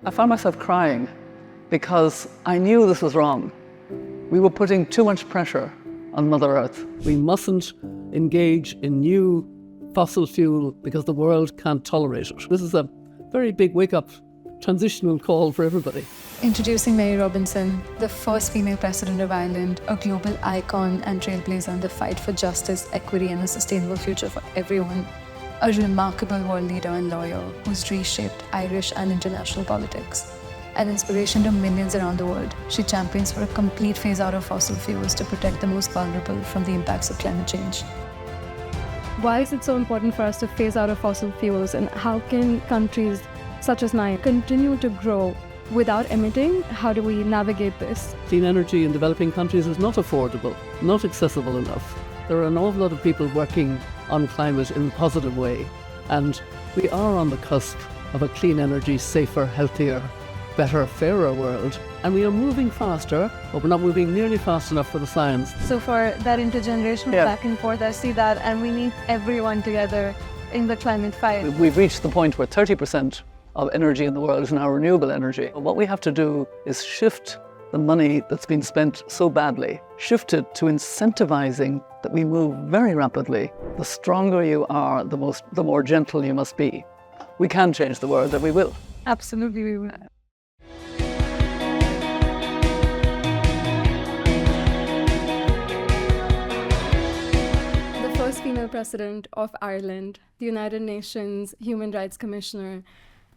I found myself crying because I knew this was wrong. We were putting too much pressure on Mother Earth. We mustn't engage in new fossil fuel because the world can't tolerate it. This is a very big wake-up, transitional call for everybody. Introducing Mary Robinson, the first female president of Ireland, a global icon and trailblazer in the fight for justice, equity, and a sustainable future for everyone. A remarkable world leader and lawyer who's reshaped Irish and international politics. An inspiration to millions around the world, she champions for a complete phase out of fossil fuels to protect the most vulnerable from the impacts of climate change. Why is it so important for us to phase out of fossil fuels, and how can countries such as mine continue to grow without emitting? How do we navigate this? Clean energy in developing countries is not affordable, not accessible enough. There are an awful lot of people working on climate in a positive way, and we are on the cusp of a clean energy, safer, healthier, better, fairer world. And we are moving faster, but we're not moving nearly fast enough for the science. So for that intergenerational back and forth, I see that, and we need everyone together in the climate fight. We've reached the point where 30% of energy in the world is now renewable energy. What we have to do is shift the money that's been spent so badly, shift it to incentivizing that we move very rapidly. The stronger you are, the more gentle you must be. We can change the world, and we will. Absolutely, we will. The first female president of Ireland, the United Nations Human Rights Commissioner,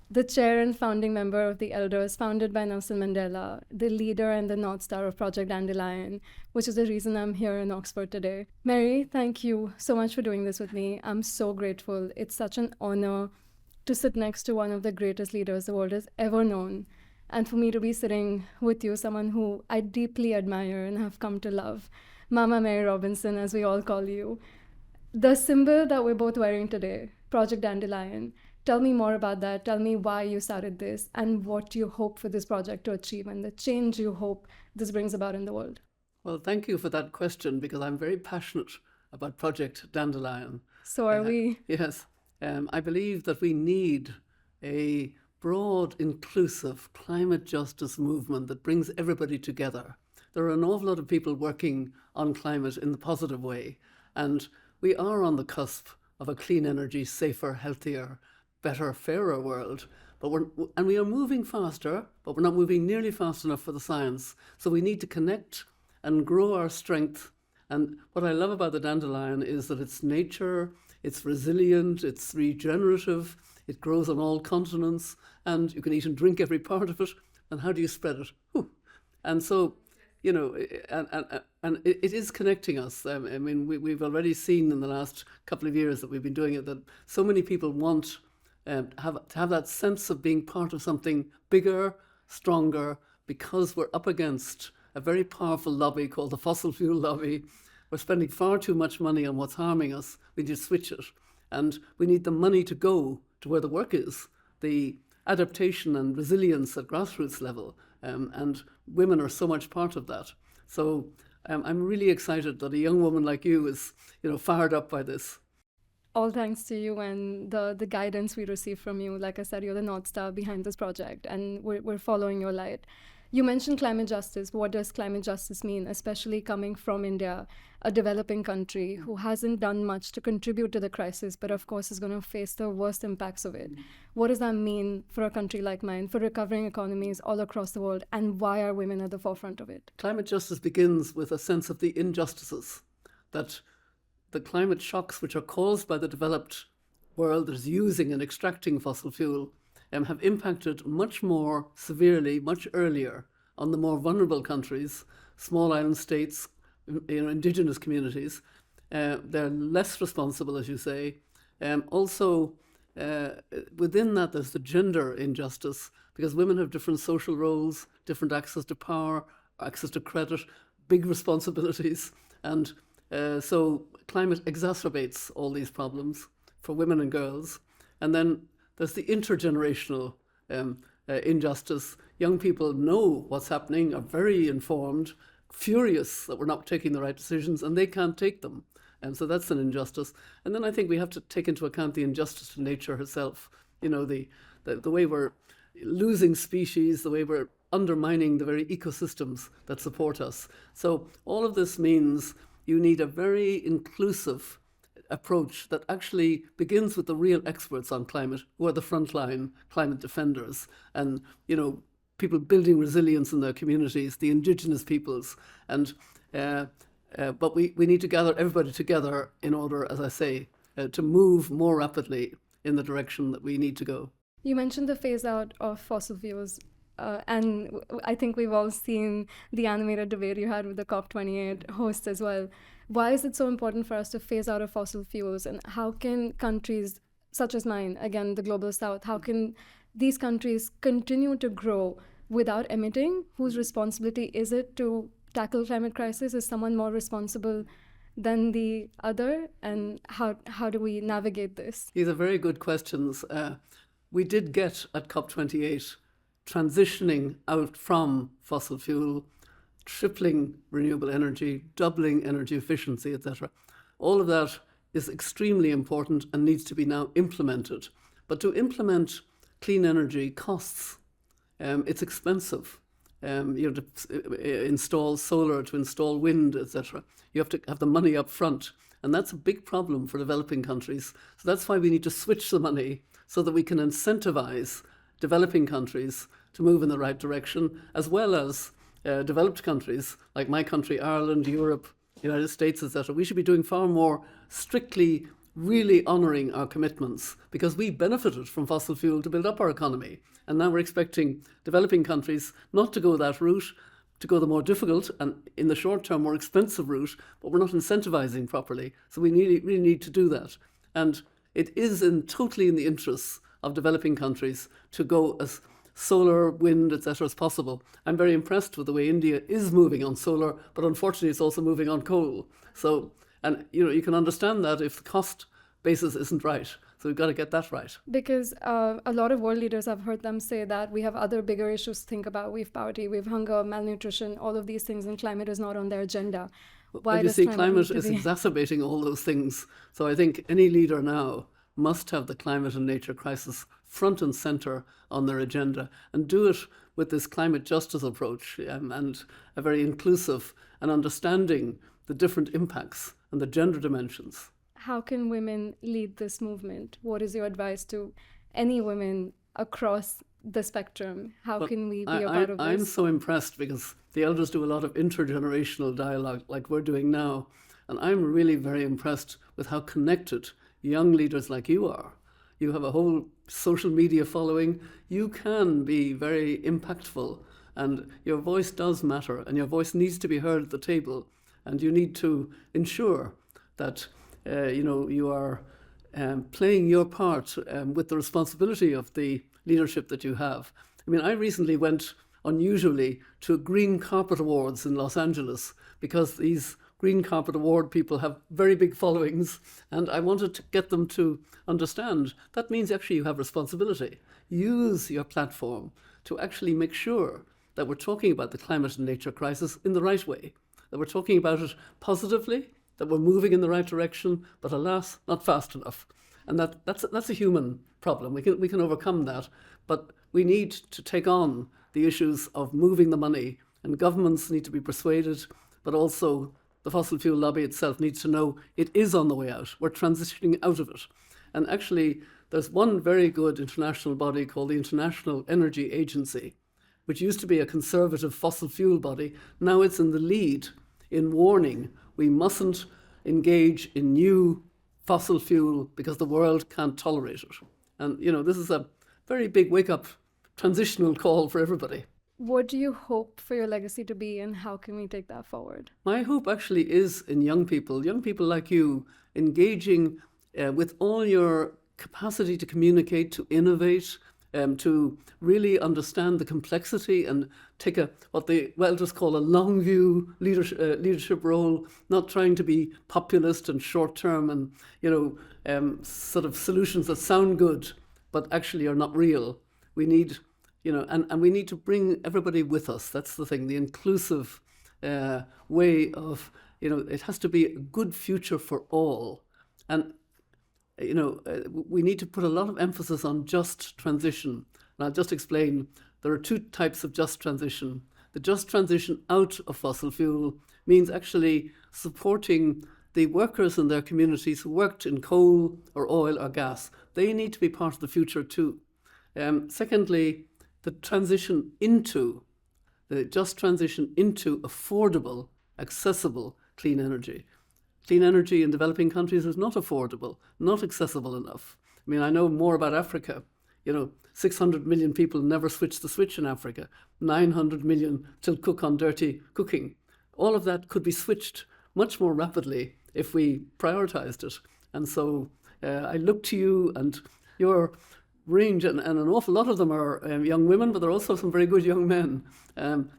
the chair and founding member of the Elders, founded by Nelson Mandela, the leader and the North Star of Project Dandelion, which is the reason I'm here in Oxford today. Mary, thank you so much for doing this with me. I'm so grateful. It's such an honor to sit next to one of the greatest leaders the world has ever known, and for me to be sitting with you, someone who I deeply admire and have come to love, Mama Mary Robinson, as we all call you. The symbol that we're both wearing today, Project Dandelion, tell me more about that. Tell me why you started this and what you hope for this project to achieve and the change you hope this brings about in the world. Well, thank you for that question, because I'm very passionate about Project Dandelion. So are we. Yes. I believe that we need a broad, inclusive climate justice movement that brings everybody together. There are an awful lot of people working on climate in the positive way, and we are on the cusp of a clean energy, safer, healthier, better, fairer world. And we are moving faster, but we're not moving nearly fast enough for the science. So we need to connect and grow our strength. And what I love about the dandelion is that it's nature, it's resilient, it's regenerative, it grows on all continents, and you can eat and drink every part of it. And how do you spread it? Whew. And so, you know, and it is connecting us. I mean, we've already seen in the last couple of years that we've been doing it, that so many people want to have that sense of being part of something bigger, stronger, because we're up against a very powerful lobby called the fossil fuel lobby. We're spending far too much money on what's harming us. We need to switch it. And we need the money to go to where the work is, the adaptation and resilience at grassroots level. And women are so much part of that. So I'm really excited that a young woman like you is, fired up by this. All thanks to you and the guidance we receive from you. Like I said, you're the North Star behind this project, and we're following your light. You mentioned climate justice. What does climate justice mean, especially coming from India, a developing country who hasn't done much to contribute to the crisis, but of course is going to face the worst impacts of it? What does that mean for a country like mine, for recovering economies all across the world, and why are women at the forefront of it? Climate justice begins with a sense of the injustices, that the climate shocks which are caused by the developed world that is using and extracting fossil fuel have impacted much more severely, much earlier on the more vulnerable countries, small island states, indigenous communities. They're less responsible, as you say. Also, within that, there's the gender injustice, because women have different social roles, different access to power, access to credit, big responsibilities. And so climate exacerbates all these problems for women and girls. And then there's the intergenerational injustice. Young people know what's happening, are very informed, furious that we're not taking the right decisions, and they can't take them. And so that's an injustice. And then I think we have to take into account the injustice to nature herself. The way we're losing species, the way we're undermining the very ecosystems that support us. So all of this means you need a very inclusive approach that actually begins with the real experts on climate, who are the frontline climate defenders, and people building resilience in their communities, the indigenous peoples, and but we need to gather everybody together in order, as I say, to move more rapidly in the direction that we need to go. You mentioned the phase out of fossil fuels, and I think we've all seen the animated debate you had with the COP28 hosts as well. Why is it so important for us to phase out of fossil fuels, and how can countries such as mine, again, the global south, how can these countries continue to grow without emitting? Whose responsibility is it to tackle climate crisis? Is someone more responsible than the other? And how do we navigate this? These are very good questions. We did get at COP28 transitioning out from fossil fuel, tripling renewable energy, doubling energy efficiency, etc. All of that is extremely important and needs to be now implemented. But to implement clean energy costs. It's expensive. To install solar, to install wind, etc. You have to have the money up front. And that's a big problem for developing countries. So that's why we need to switch the money so that we can incentivize developing countries to move in the right direction, as well as developed countries like my country, Ireland, Europe, United States, etc. We should be doing far more strictly, really honouring our commitments, because we benefited from fossil fuel to build up our economy. And now we're expecting developing countries not to go that route, to go the more difficult and in the short term more expensive route, but we're not incentivizing properly. So we really need to do that. And it is totally in the interests of developing countries to go as solar, wind, etc. as possible. I'm very impressed with the way India is moving on solar, but unfortunately it's also moving on coal. So, and you can understand that if the cost basis isn't right. So we've got to get that right. Because a lot of world leaders, I've heard them say that we have other bigger issues to think about. We have poverty, we have hunger, malnutrition, all of these things, and climate is not on their agenda. Why you see, climate is exacerbating all those things. So I think any leader now must have the climate and nature crisis front and center on their agenda, and do it with this climate justice approach and a very inclusive and understanding the different impacts and the gender dimensions. How can women lead this movement? What is your advice to any women across the spectrum? How can we be a part of this? I'm so impressed because the elders do a lot of intergenerational dialogue like we're doing now. And I'm really very impressed with how connected young leaders like you are. You have a whole social media following. You can be very impactful, and your voice does matter, and your voice needs to be heard at the table. And you need to ensure that you are playing your part with the responsibility of the leadership that you have. I mean, I recently went unusually to Green Carpet Awards in Los Angeles because these Green Carpet Award people have very big followings, and I wanted to get them to understand that means actually you have responsibility. Use your platform to actually make sure that we're talking about the climate and nature crisis in the right way, that we're talking about it positively, that we're moving in the right direction, but alas, not fast enough. And that's a human problem. We can overcome that, but we need to take on the issues of moving the money, and governments need to be persuaded, but also the fossil fuel lobby itself needs to know it is on the way out. We're transitioning out of it. And actually, there's one very good international body called the International Energy Agency, which used to be a conservative fossil fuel body. Now it's in the lead in warning we mustn't engage in new fossil fuel because the world can't tolerate it. And, this is a very big wake-up transitional call for everybody. What do you hope for your legacy to be, and how can we take that forward? My hope actually is in young people like you, engaging with all your capacity to communicate, to innovate, to really understand the complexity and take what the elders call a long view leadership role, not trying to be populist and short term and sort of solutions that sound good but actually are not real. We need and we need to bring everybody with us. That's the thing, the inclusive way of, it has to be a good future for all. And, we need to put a lot of emphasis on just transition, And I'll just explain, there are two types of just transition. The just transition out of fossil fuel means actually supporting the workers in their communities who worked in coal or oil or gas. They need to be part of the future too. Secondly, the just transition into affordable, accessible clean energy. Clean energy in developing countries is not affordable, not accessible enough. I mean, I know more about Africa. 600 million people never switch the switch in Africa. 900 million still cook on dirty cooking. All of that could be switched much more rapidly if we prioritized it. And so I look to you and your range, and an awful lot of them are young women, but there are also some very good young men.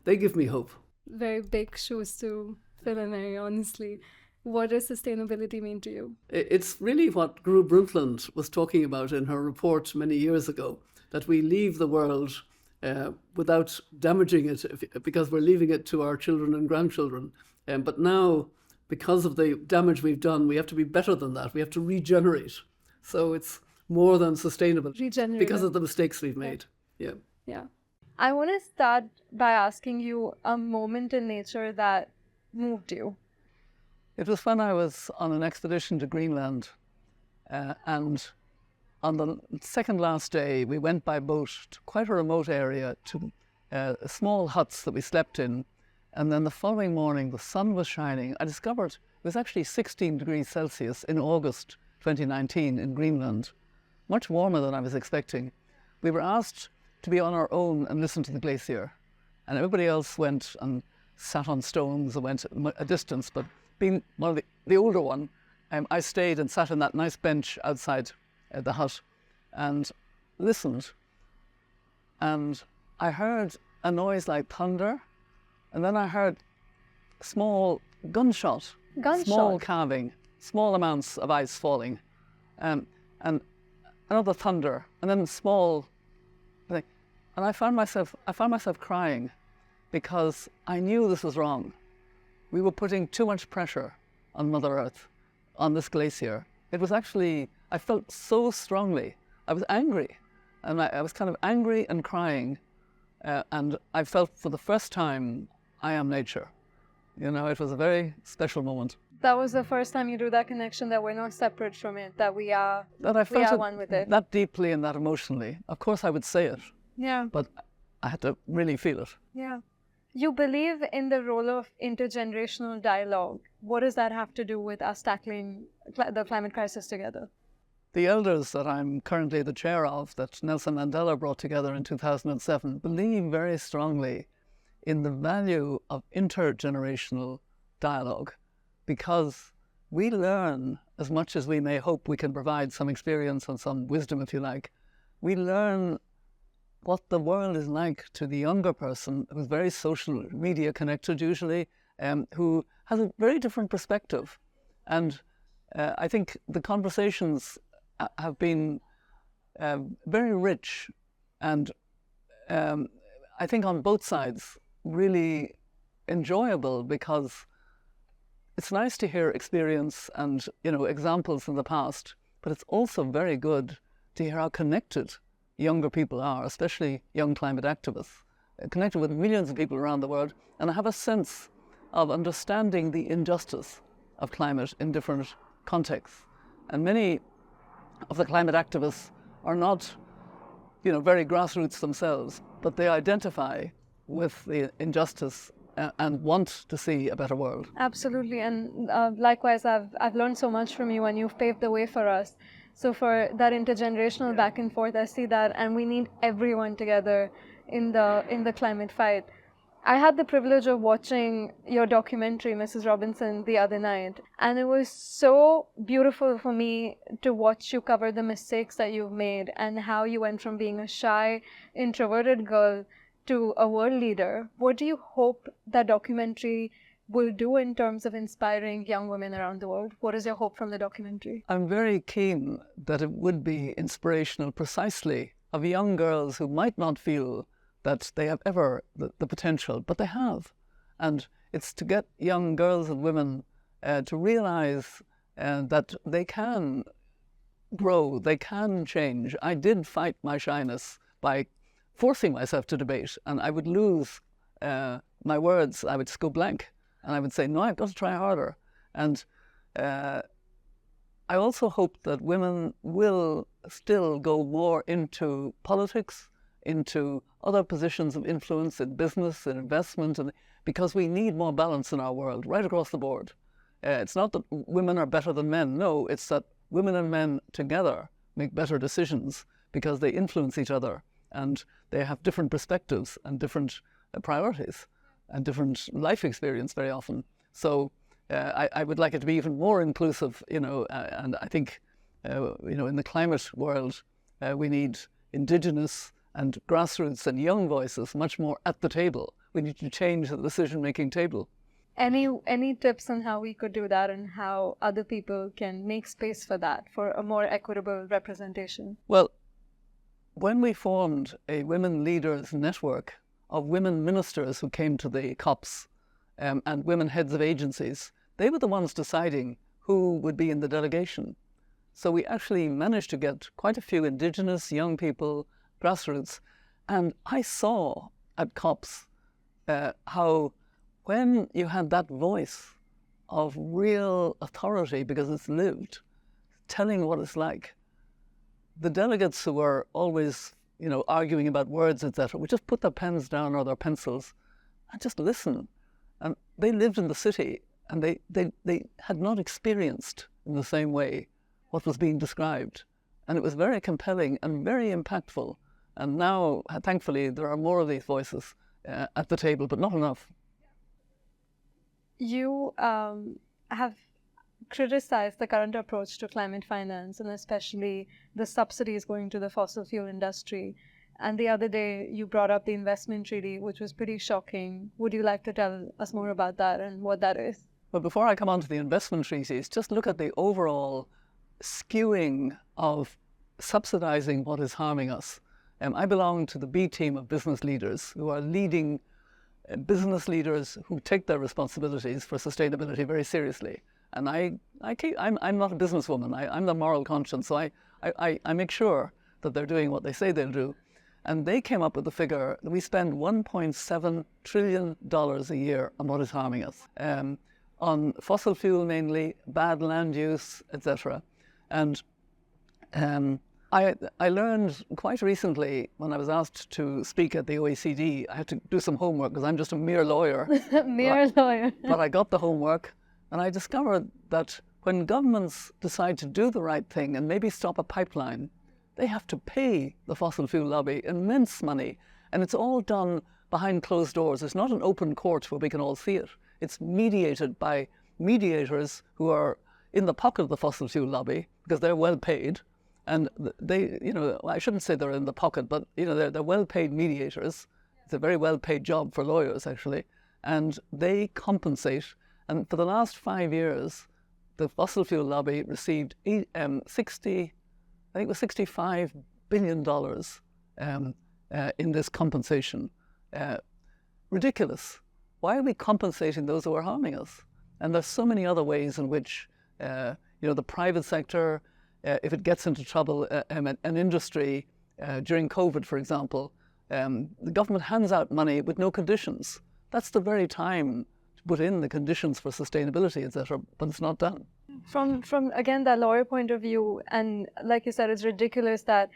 They give me hope. Very big shoes to fill in, very honestly. What does sustainability mean to you? It's really what Gru Brundtland was talking about in her report many years ago, that we leave the world without damaging it, because we're leaving it to our children and grandchildren. But now, because of the damage we've done, we have to be better than that. We have to regenerate. So it's more than sustainable because of the mistakes we've made. Yeah. I want to start by asking you a moment in nature that moved you. It was when I was on an expedition to Greenland, and on the second last day, we went by boat to quite a remote area to small huts that we slept in. And then the following morning, the sun was shining. I discovered it was actually 16 degrees Celsius in August 2019 in Greenland, much warmer than I was expecting. We were asked to be on our own and listen to the glacier. And everybody else went and sat on stones and went a distance. But being one of the older one, I stayed and sat on that nice bench outside the hut and listened. And I heard a noise like thunder. And then I heard small gunshot, small calving, small amounts of ice falling, and another thunder, and then small thing. And I found myself crying, because I knew this was wrong. We were putting too much pressure on Mother Earth, on this glacier. It was actually, I felt so strongly. I was angry, and I was kind of angry and crying, and I felt for the first time, I am nature. It was a very special moment. That was the first time you drew that connection, that we're not separate from it, that we are one with it. That deeply and that emotionally. Of course I would say it. Yeah. But I had to really feel it. Yeah. You believe in the role of intergenerational dialogue. What does that have to do with us tackling the climate crisis together? The elders that I'm currently the chair of, that Nelson Mandela brought together in 2007, believe very strongly in the value of intergenerational dialogue, because we learn as much as we may hope we can provide some experience and some wisdom, if you like. We learn what the world is like to the younger person who's very social media connected usually, who has a very different perspective. And I think the conversations have been very rich, and I think on both sides really enjoyable, because it's nice to hear experience and examples in the past, but it's also very good to hear how connected younger people are, especially young climate activists, connected with millions of people around the world, and have a sense of understanding the injustice of climate in different contexts. And many of the climate activists are not, very grassroots themselves, but they identify with the injustice and want to see a better world. Absolutely, and likewise, I've learned so much from you, and you've paved the way for us. So for that intergenerational back and forth, I see that, and we need everyone together in the climate fight. I had the privilege of watching your documentary, Mrs. Robinson, the other night, and it was so beautiful for me to watch you cover the mistakes that you've made and how you went from being a shy, introverted girl to a world leader. What do you hope that documentary will do in terms of inspiring young women around the world? What is your hope from the documentary? I'm very keen that it would be inspirational precisely of young girls who might not feel that they have ever the potential, but they have. And it's to get young girls and women to realize that they can grow, they can change. I did fight my shyness by forcing myself to debate, and I would lose my words. I would just go blank, and I would say, no, I've got to try harder. And I also hope that women will still go more into politics, into other positions of influence in business and investment, and because we need more balance in our world right across the board. It's not that women are better than men. No, it's that women and men together make better decisions because they influence each other and they have different perspectives and different priorities and different life experience very often. So I would like it to be even more inclusive, you know, and I think, you know, in the climate world, we need indigenous and grassroots and young voices much more at the table. We need to change the decision-making table. Any tips on how we could do that and how other people can make space for that, for a more equitable representation? Well, when we formed a women leaders network of women ministers who came to the COPs and women heads of agencies, they were the ones deciding who would be in the delegation. So we actually managed to get quite a few indigenous young people, grassroots, and I saw at COPs how when you had that voice of real authority, because it's lived, telling what it's like, the delegates who were always, you know, arguing about words, etc., would just put their pens down or their pencils and just listen. And they lived in the city, and they had not experienced in the same way what was being described. And it was very compelling and very impactful. And now, thankfully, there are more of these voices at the table, but not enough. You have criticized the current approach to climate finance, and especially the subsidies going to the fossil fuel industry. And the other day, you brought up the investment treaty, which was pretty shocking. Would you like to tell us more about that and what that is? Well, before I come on to the investment treaties, just look at the overall skewing of subsidizing what is harming us. I belong to the B team of business leaders who are leading business leaders who take their responsibilities for sustainability very seriously. And I'm not a businesswoman. I'm the moral conscience. So I make sure that they're doing what they say they'll do. And they came up with the figure that we spend $1.7 trillion a year on what is harming us, on fossil fuel mainly, bad land use, etc. And I learned quite recently when I was asked to speak at the OECD, I had to do some homework because I'm just a mere lawyer. Lawyer. But I got the homework and I discovered that when governments decide to do the right thing and maybe stop a pipeline, they have to pay the fossil fuel lobby immense money. And it's all done behind closed doors. It's not an open court where we can all see it. It's mediated by mediators who are in the pocket of the fossil fuel lobby because they're well paid. And they, you know, I shouldn't say they're in the pocket, but, you know, they're well-paid mediators. It's a very well-paid job for lawyers, actually. And they compensate. And for the last 5 years, the fossil fuel lobby received $65 billion in this compensation. Ridiculous. Why are we compensating those who are harming us? And there's so many other ways in which, you know, the private sector, if it gets into trouble, an industry, during COVID, for example, the government hands out money with no conditions. That's the very time to put in the conditions for sustainability, etc., but it's not done. From again, that lawyer point of view, and like you said, it's ridiculous that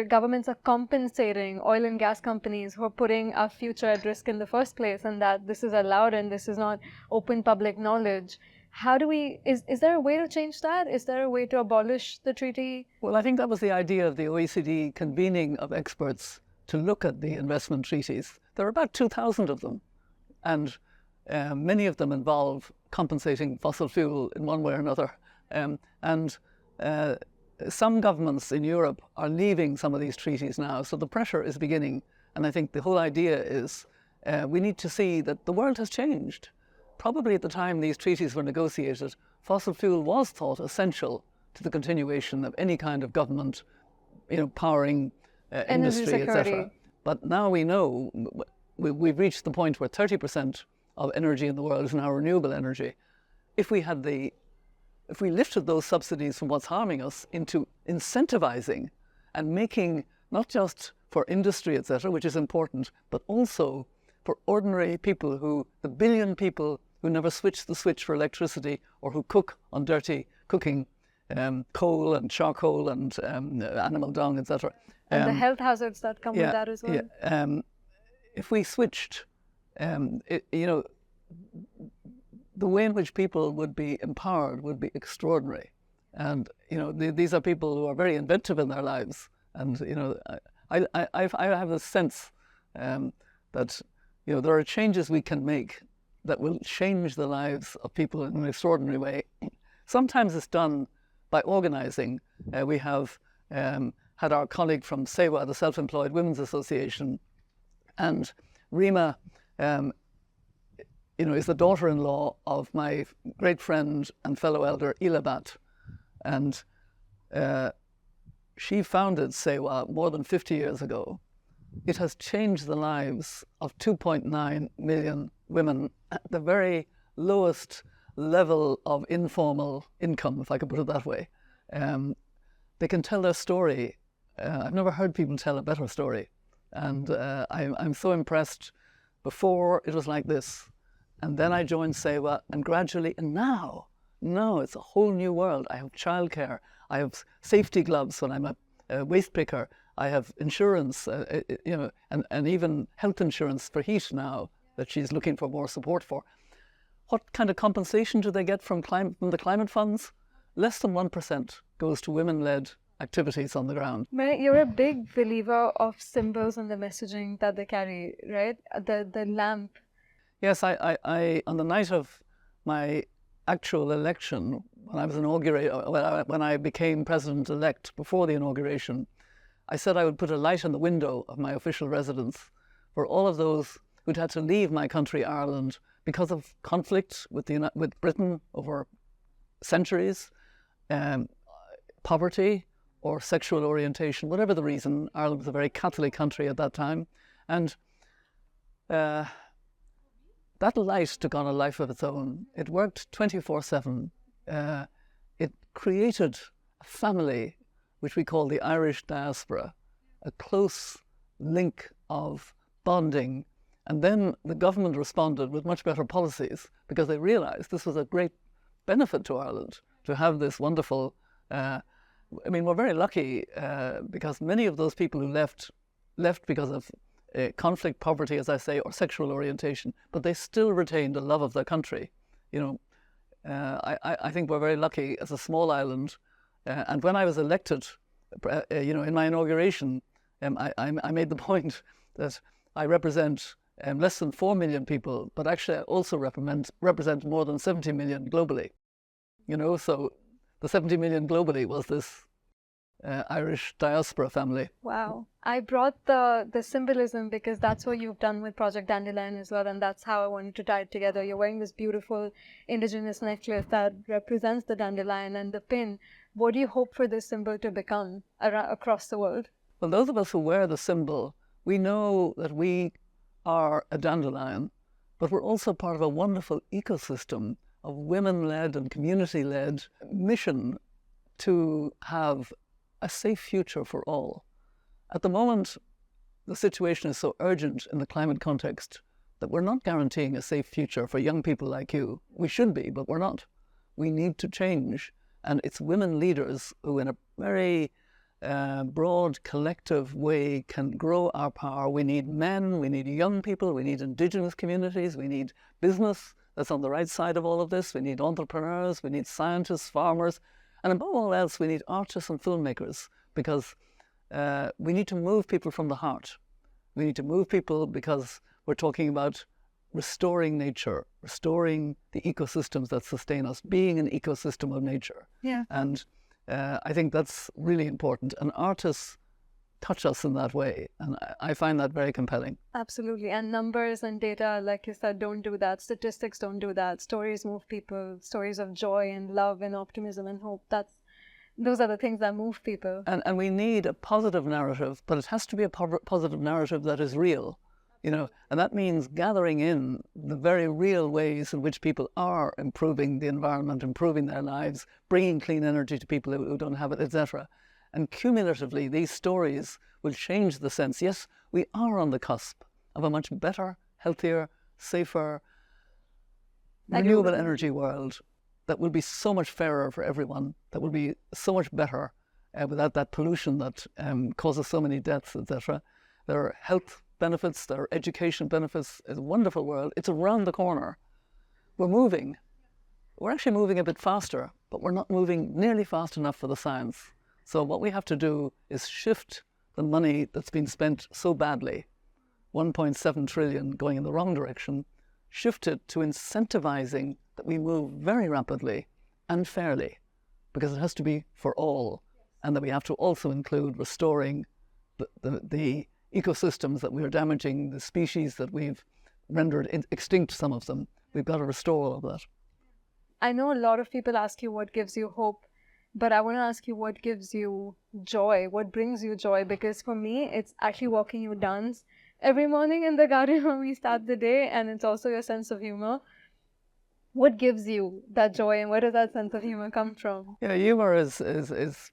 governments are compensating oil and gas companies who are putting our future at risk in the first place, and that this is allowed and this is not open public knowledge. How do we, is there a way to change that? Is there a way to abolish the treaty? Well, I think that was the idea of the OECD convening of experts to look at the investment treaties. There are about 2,000 of them, and many of them involve compensating fossil fuel in one way or another. Some governments in Europe are leaving some of these treaties now, so the pressure is beginning. And I think the whole idea is we need to see that the world has changed. Probably at the time these treaties were negotiated, fossil fuel was thought essential to the continuation of any kind of government, you know, powering industry, etc. But now we know we've reached the point where 30% of energy in the world is now renewable energy. If we lifted those subsidies from what's harming us into incentivizing and making not just for industry, etc., which is important, but also for ordinary people the billion people who never switch the switch for electricity or who cook on dirty cooking, coal and charcoal and animal dung, etc. And the health hazards that come with that as well. Yeah. If we switched, the way in which people would be empowered would be extraordinary. And these are people who are very inventive in their lives. And I have a sense that there are changes we can make that will change the lives of people in an extraordinary way. Sometimes it's done by organising. We have had our colleague from SEWA, the Self-Employed Women's Association, and Rima is the daughter-in-law of my great friend and fellow elder Ilabat. And she founded SEWA more than 50 years ago. It has changed the lives of 2.9 million women at the very lowest level of informal income, if I could put it that way. They can tell their story. I've never heard people tell a better story. And I'm so impressed. Before, it was like this. And then I joined SEWA, and gradually, and now it's a whole new world. I have childcare. I have safety gloves when I'm a waste picker. I have insurance, and even health insurance for heat now that she's looking for more support for. What kind of compensation do they get from the climate funds? Less than 1% goes to women-led activities on the ground. You're a big believer of symbols and the messaging that they carry, right? The lamp. Yes, I on the night of my actual election, when I was inaugurated, when I became president-elect before the inauguration, I said I would put a light in the window of my official residence for all of those who'd had to leave my country, Ireland, because of conflict with Britain over centuries, poverty or sexual orientation, whatever the reason. Ireland was a very Catholic country at that time. And that light took on a life of its own. It worked 24/7. It created a family, which we call the Irish diaspora, a close link of bonding. And then the government responded with much better policies because they realized this was a great benefit to Ireland to have this wonderful, we're very lucky because many of those people who left because of conflict, poverty, as I say, or sexual orientation, but they still retained a love of their country. I think we're very lucky as a small island. And when I was elected, in my inauguration, I made the point that I represent less than 4 million people, but actually I also represent more than 70 million globally. So the 70 million globally was this Irish diaspora family. Wow. I brought the symbolism because that's what you've done with Project Dandelion as well, and that's how I wanted to tie it together. You're wearing this beautiful indigenous necklace that represents the dandelion and the pin. What do you hope for this symbol to become across the world? Well, those of us who wear the symbol, we know that we are a dandelion, but we're also part of a wonderful ecosystem of women-led and community-led mission to have a safe future for all. At the moment, the situation is so urgent in the climate context that we're not guaranteeing a safe future for young people like you. We should be, but we're not. We need to change. And it's women leaders who, in a very broad, collective way, can grow our power. We need men, we need young people, we need indigenous communities, we need business that's on the right side of all of this. We need entrepreneurs, we need scientists, farmers, and above all else, we need artists and filmmakers, because we need to move people from the heart. We need to move people because we're talking about restoring nature, restoring the ecosystems that sustain us, being an ecosystem of nature. Yeah. And I think that's really important. And artists touch us in that way. And I find that very compelling. Absolutely. And numbers and data, like you said, don't do that. Statistics don't do that. Stories move people. Stories of joy and love and optimism and hope. Those are the things that move people. And we need a positive narrative, but it has to be a positive narrative that is real. And that means gathering in the very real ways in which people are improving the environment, improving their lives, bringing clean energy to people who don't have it, etc. And cumulatively, these stories will change the sense, yes, we are on the cusp of a much better, healthier, safer, renewable energy world that will be so much fairer for everyone, that will be so much better without that pollution that causes so many deaths, etc. There are health benefits, there are education benefits. It's a wonderful world. It's around the corner. We're moving. We're actually moving a bit faster, but we're not moving nearly fast enough for the science. So what we have to do is shift the money that's been spent so badly, 1.7 trillion going in the wrong direction, shift it to incentivizing that we move very rapidly and fairly, because it has to be for all, and that we have to also include restoring the ecosystems that we're damaging, the species that we've rendered extinct, some of them. We've got to restore all of that. I know a lot of people ask you what gives you hope, but I want to ask you what gives you joy, what brings you joy, because for me, it's actually walking you dance every morning in the garden when we start the day, and it's also your sense of humor. What gives you that joy, and where does that sense of humor come from? Yeah, humor is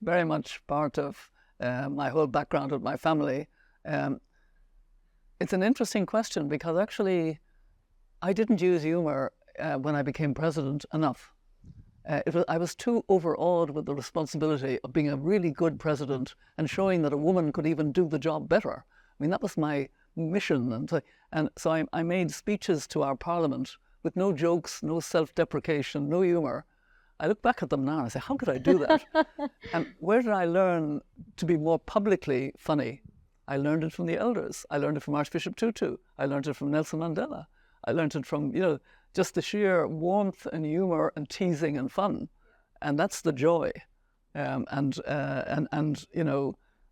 very much part of my whole background with my family. It's an interesting question because actually I didn't use humor when I became president enough. I was too overawed with the responsibility of being a really good president and showing that a woman could even do the job better. I mean, that was my mission. And so I made speeches to our parliament with no jokes, no self-deprecation, no humor. I look back at them now and I say, how could I do that? And where did I learn to be more publicly funny? I learned it from the elders. I learned it from Archbishop Tutu. I learned it from Nelson Mandela. I learned it from, just the sheer warmth and humor and teasing and fun. And that's the joy.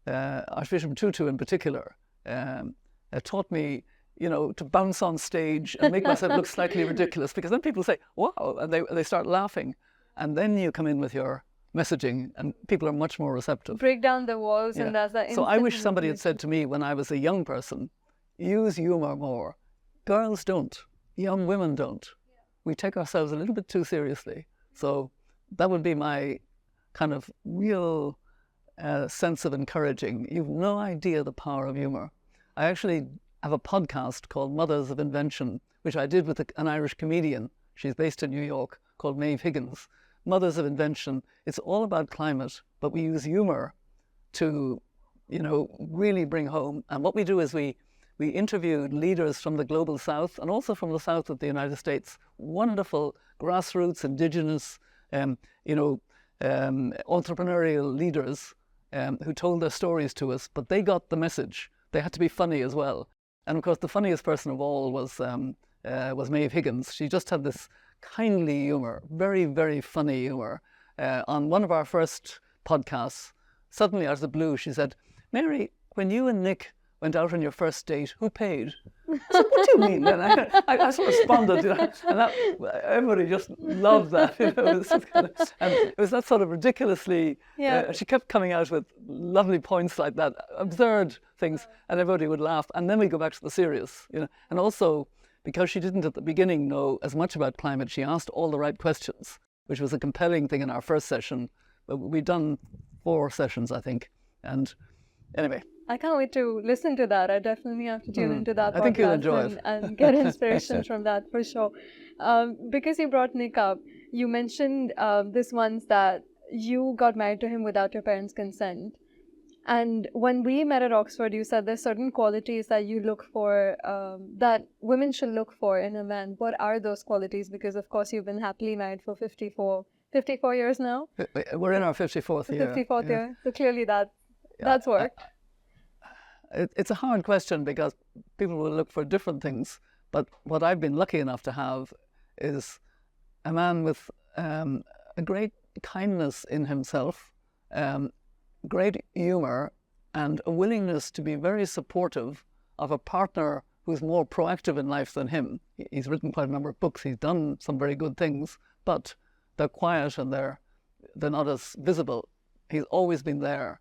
Archbishop Tutu in particular taught me, to bounce on stage and make myself look slightly ridiculous, because then people say, wow, and they start laughing. And then you come in with your messaging and people are much more receptive. Break down the walls, and that's that. So I wish somebody had said to me when I was a young person, use humor more. Girls don't. Young women don't. We take ourselves a little bit too seriously. So that would be my kind of real sense of encouraging. You've no idea the power of humor. I actually have a podcast called Mothers of Invention, which I did with an Irish comedian. She's based in New York, called Maeve Higgins. Mothers of Invention. It's all about climate, but we use humor to, really bring home. And what we do is we interviewed leaders from the global south and also from the south of the United States, wonderful grassroots, indigenous, entrepreneurial leaders who told their stories to us, but they got the message. They had to be funny as well. And of course, the funniest person of all was Maeve Higgins. She just had this kindly humor, very, very funny humor. On one of our first podcasts, suddenly out of the blue, she said, Mary, when you and Nick went out on your first date, who paid? I said, what do you mean? And I sort of responded, and everybody just loved that. It was just and it was that sort of ridiculously, she kept coming out with lovely points like that, absurd things, and everybody would laugh. And then we go back to the serious, And also, because she didn't at the beginning know as much about climate, she asked all the right questions, which was a compelling thing in our first session. But we'd done 4 sessions, I think. And anyway. I can't wait to listen to that. I definitely have to tune into that podcast. I think you'll enjoy it. And get inspiration from that for sure. Because you brought Nick up, you mentioned this once that you got married to him without your parents' consent. And when we met at Oxford, you said there's certain qualities that you look for, that women should look for in a man. What are those qualities? Because, of course, you've been happily married for 54 years now. We're in our 54th year. 54th year. So clearly that's work. It's a hard question because people will look for different things. But what I've been lucky enough to have is a man with a great kindness in himself, great humor, and a willingness to be very supportive of a partner who's more proactive in life than him. He's written quite a number of books. He's done some very good things, but they're quiet and they're not as visible. He's always been there.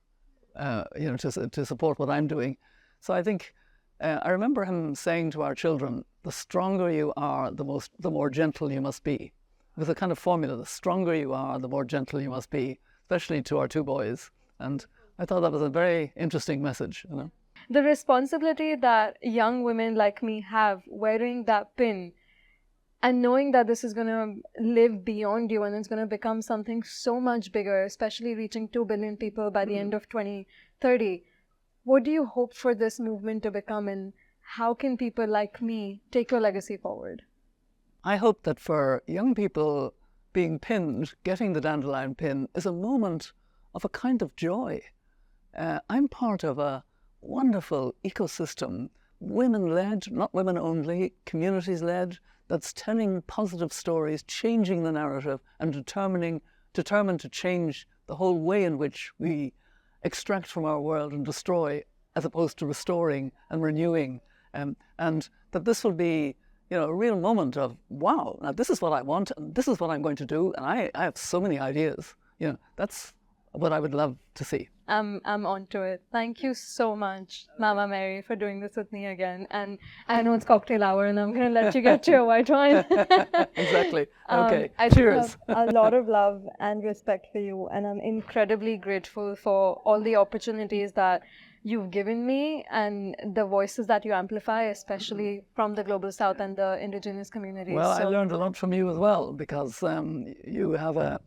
To support what I'm doing. So I think I remember him saying to our children, the stronger you are, the more gentle you must be. It was a kind of formula, the stronger you are, the more gentle you must be, especially to our 2 boys. And I thought that was a very interesting message, you know. The responsibility that young women like me have wearing that pin and knowing that this is going to live beyond you and it's going to become something so much bigger, especially reaching 2 billion people by the end of 2030. What do you hope for this movement to become, and how can people like me take your legacy forward? I hope that for young people being pinned, getting the dandelion pin is a moment of a kind of joy. I'm part of a wonderful ecosystem, women-led, not women only, communities-led, that's telling positive stories, changing the narrative, and determined to change the whole way in which we extract from our world and destroy, as opposed to restoring and renewing. And that this will be, you know, a real moment of, wow, now this is what I want, and this is what I'm going to do, and I have so many ideas. You know, that's what I would love to see. I'm onto it. Thank you so much, Mama Mary, for doing this with me again. And I know it's cocktail hour, and I'm going to let you get to your white wine. Exactly. Okay. I Cheers. have a lot of love and respect for you, and I'm incredibly grateful for all the opportunities that you've given me and the voices that you amplify, especially from the Global South and the Indigenous communities. Well, I learned a lot from you as well, because you have a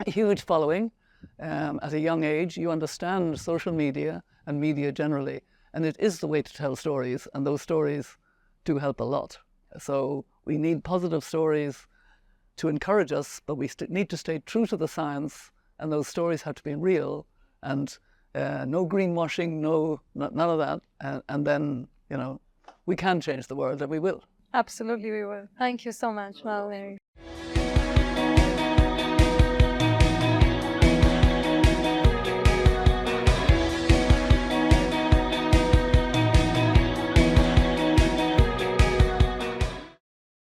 huge following. At a young age, you understand social media and media generally, and it is the way to tell stories, and those stories do help a lot. So we need positive stories to encourage us, but we need to stay true to the science, and those stories have to be real, and no greenwashing, none of that, and then, you know, we can change the world, and we will. Absolutely, we will. Thank you so much, Mama Mary.